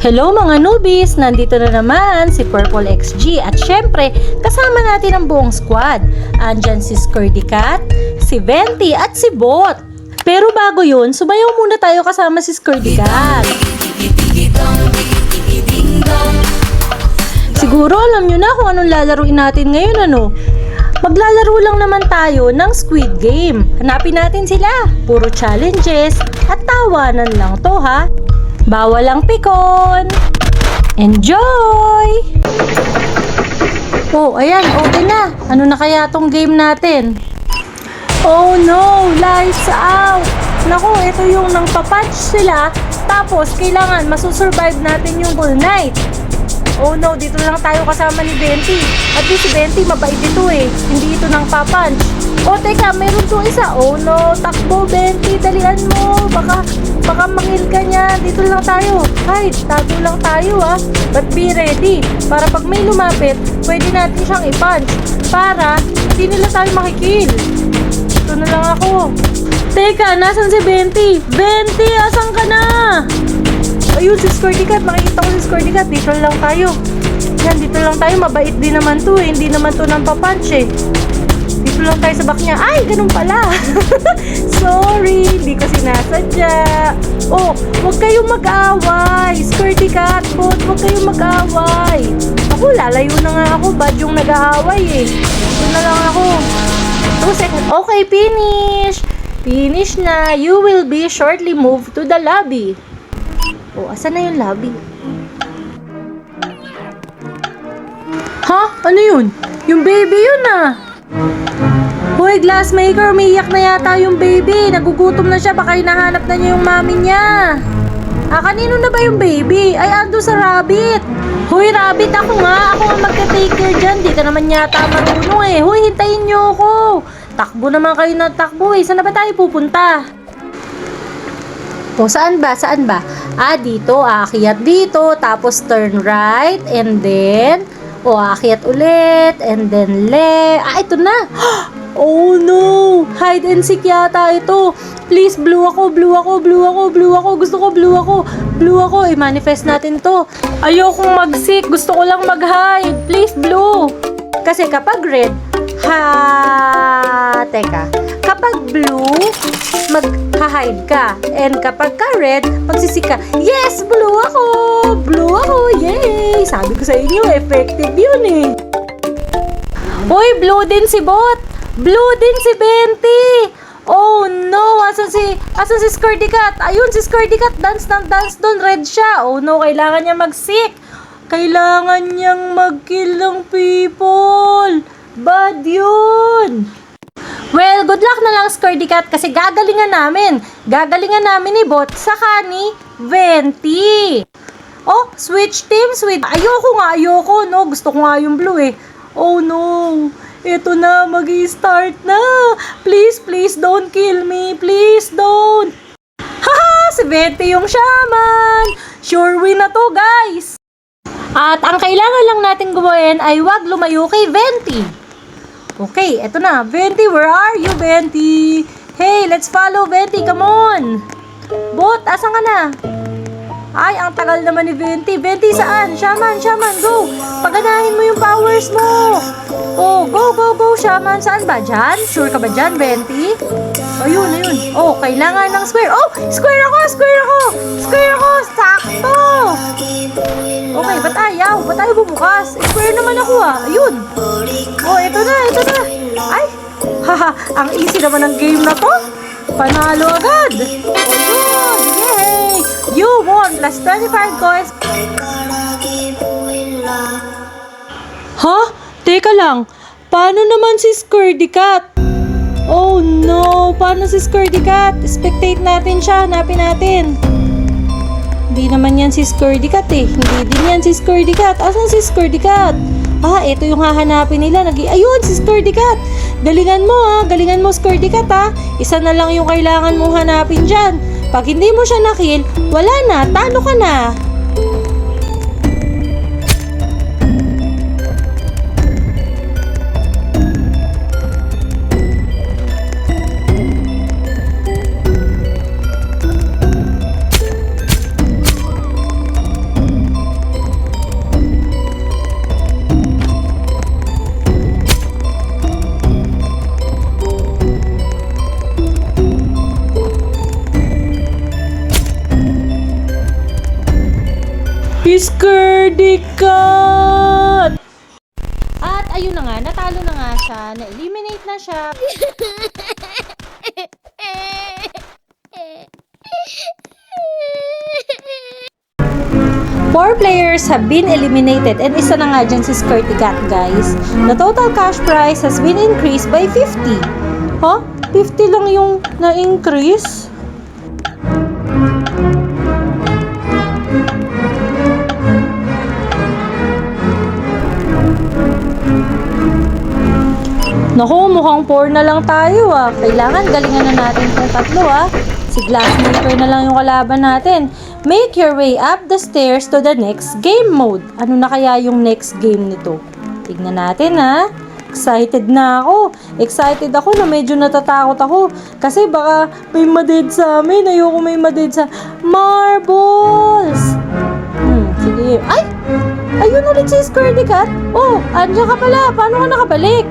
Hello mga newbies! Nandito na naman si Purple XG at syempre kasama natin ang buong squad. Andyan si Skirty Cat, si Venti at si Bot. Pero bago yun, sumayaw muna tayo kasama si Skirty Cat. Siguro alam nyo na kung anong lalaruin natin ngayon ano? Maglalaro lang naman tayo ng Squid Game. Hanapin natin sila. Puro challenges at tawanan lang to ha. Bawal ang pikon. Enjoy! Oh, ayan, okay na. Ano na kaya tong game natin? Oh no, lights out! Naku, ito yung nang papatch sila. Tapos, kailangan masusurvive natin yung whole night. Oh no, dito lang tayo kasama ni Venti. At least si Venti mabait ito eh. Hindi ito nang papunch. Oh, teka, meron tong isa. Oh no, takbo Venti, dalian mo. Baka mangil ka niya. Dito lang tayo. Hide, tago lang tayo ah. But be ready. Para pag may lumapit, pwede natin siyang i-punch. Para hindi nila tayo makikill. Ito na lang ako. Teka, nasan si Venti? Venti, asan ka na? Ayun, si Skirty Cat. Makikita ko si Skirty Cat. Dito lang tayo. Yan, dito lang tayo. Mabait din naman to eh. Hindi naman to nang papunch eh. Dito lang tayo sa back niya. Ay, ganun pala. Sorry, hindi ko sinasadya. Oh, huwag kayong mag-away. Skirty Cat, Bot, huwag kayong mag-away. Ako, lalayo na nga ako. Bad yung nag-aaway eh. Dito na lang ako. 2 seconds. Okay, finish. Finish na. You will be shortly moved to the lobby. Oh, asan na yung lobby? Ha? Ano yun? Yung baby yun ah. Hoy, Glassmaker, umiiyak na yata yung baby. Nagugutom na siya, baka hinahanap na niya yung mami niya. Ah, kanino na ba yung baby? Ay, ando sa rabbit. Hoy, rabbit, ako nga. Ako ang magka-take care dyan. Di ka naman yata marunong eh. Hoy, hintayin niyo ako. Takbo naman kayo na takbo eh. Saan na ba tayo pupunta? O, saan ba? Saan ba? Ah, dito. Aakyat dito. Tapos turn right. And then, aakyat ulit. And then left. Ah, ito na. Oh no! Hide and seek yata ito. Please, blue ako, blue ako, blue ako, blue ako. Gusto ko blue ako. Blue ako. I-manifest natin to. Ayokong mag-seek. Gusto ko lang mag-hide. Please, blue. Kasi kapag red, teka. Kapag blue, mag-hide ka. And kapag ka red, magsisik ka. Yes! Blue ako! Blue ako! Yay! Sabi ko sa inyo, effective yun eh. Uy, blue din si Bot! Blue din si Venti! Oh no! Asan si Skirty Cat? Ayun, si Skirty Cat. Dance ng dance doon. Red siya. Oh no, kailangan niya mag-seek. Kailangan niyang mag-kill ng people. Bad yun! Well, good luck na lang Skirty Cat kasi gagalingan namin. Gagalingan namin ni Bot saka ni Venti. Oh, switch teams with... Ayoko no. Gusto ko nga yung blue eh. Oh no. Ito na, mag-i-start na. Please, please don't kill me. Please don't. Haha, si Venti yung shaman. Sure win na to, guys. At ang kailangan lang natin gawin ay wag lumayo kay Venti. Okay, eto na. Venti, where are you, Venti? Hey, let's follow Venti. Come on. Bot, asan ka na? Ay, ang tagal naman ni Venti. Venti, saan? Shaman, go. Paganahin mo yung powers mo. Oh, go, Shaman. Saan ba? Dyan? Sure ka ba dyan, Venti? Ayun. Oh, kailangan ng square. Oh, square ako. Sakto. Okay, ba't ayaw? Ba't ayaw bumukas? Square naman ako ah. Ayun. Oh, ito na. Ay, haha, ang easy naman ng game na to. Panalo agad. Oh, yay! You won plus 25 coins. Ha? Teka lang. Paano naman si Skirty Cat? Oh no! Paano si Skirty Cat? Spectate natin siya. Hanapin natin. Hindi naman yan si Skirty Cat eh. Hindi din yan si Skirty Cat. Asan si Skirty Cat? Ah, ito yung hahanapin nila. Ayun, si Skirty Cat. Galingan mo ha. Galingan mo, Skirty Cat ha. Isa na lang yung kailangan mong hanapin dyan. Pag hindi mo siya nakill, wala na. Talo ka na. Scaredy Cat! At ayun na nga, natalo na nga siya, na-eliminate na siya. Four players have been eliminated and isa na nga dyan si Scaredy Cat, guys. The total cash prize has been increased by 50. Huh? 50 lang yung na-increase? Naku, mukhang 4 na lang tayo ah. Kailangan galingan na natin itong tatlo ah. Si Glassmaker na lang yung kalaban natin. Make your way up the stairs to the next game mode. Ano na kaya yung next game nito? Tignan natin ah. Excited na ako. Excited ako na medyo natatakot ako. Kasi baka may maded sa amin. Ayoko may maded sa marbles. Sige. Ay! Ayun ulit si Scaredy Cat. Oh, andyan ka pala. Paano ka nakabalik?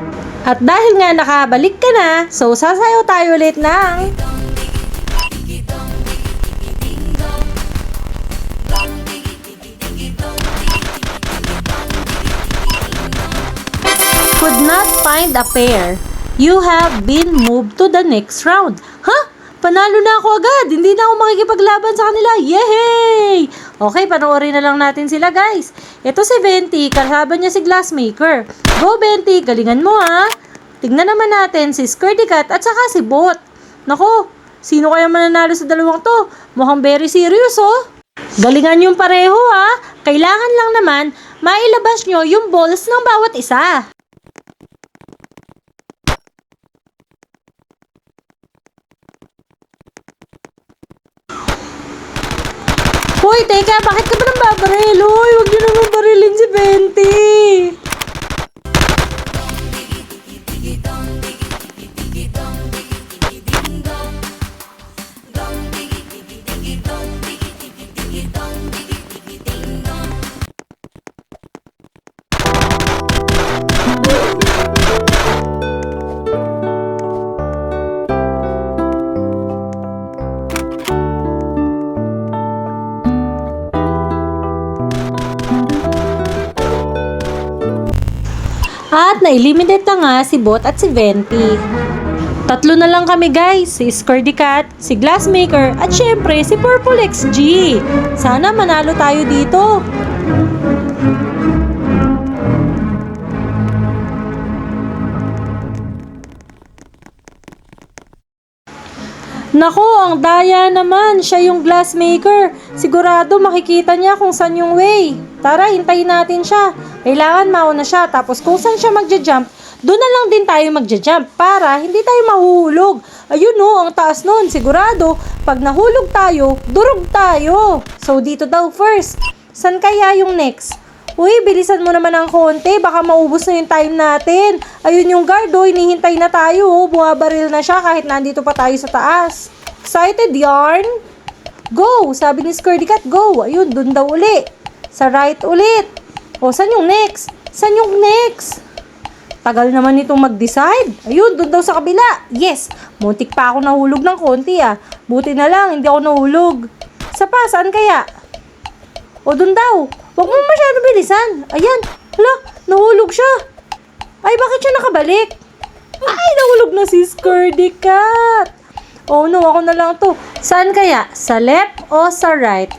At dahil nga nakabalik ka na, so sasayaw tayo ulit ng could not find a pair. You have been moved to the next round. Huh? Panalo na ako agad. Hindi na ako makikipaglaban sa kanila. Yehey! Okay, panoorin na lang natin sila, guys. Ito si Venti, kalaban niya si Glassmaker. Go, Venti, galingan mo ha. Tignan naman natin si Scaredy Cat at saka si Bot. Nako, sino kaya mananalo sa dalawang to? Mukhang very serious oh. Galingan yung pareho ha. Kailangan lang naman mailabas nyo yung balls ng bawat isa. Hoy, teka, bakit ka ba nang babaril? Hoy, huwag nyo naman barilin si Venti. At na-eliminate na nga si Bot at si Venti. Tatlo na lang kami guys, si Scaredy Cat, si Glassmaker, at syempre si Purple XG. Sana manalo tayo dito. Nako, ang daya naman. Siya yung Glassmaker. Sigurado makikita niya kung saan yung way. Tara, hintayin natin siya. Kailangan mauna siya. Tapos kung saan siya magja-jump, doon na lang din tayo magja-jump para hindi tayo mahuhulog. Ayun no, ang taas nun. Sigurado, pag nahulog tayo, durog tayo. So, dito daw first. San kaya yung next? Uy, bilisan mo naman ng konti. Baka maubos na yung time natin. Ayun yung guard, oh. Hinihintay na tayo, oh. Bumabaril na siya kahit nandito pa tayo sa taas. Excited, yarn? Go! Sabi ni Scaredy Cat, go! Ayun, dun daw uli. Sa right ulit. O, saan yung next? Saan yung next? Tagal naman itong mag-decide. Ayun, dun daw sa kabila. Yes! Muntik pa ako nahulog ng konti, ah. Buti na lang, hindi ako nahulog. Sa pa, saan kaya? O, dun daw. Huwag mo masyado bilisan. Ayan. Hala, nahulog siya. Ay, bakit siya nakabalik? Ay, nahulog na si Scaredy Cat. Oh no, ako na lang to. Saan kaya? Sa left o sa right?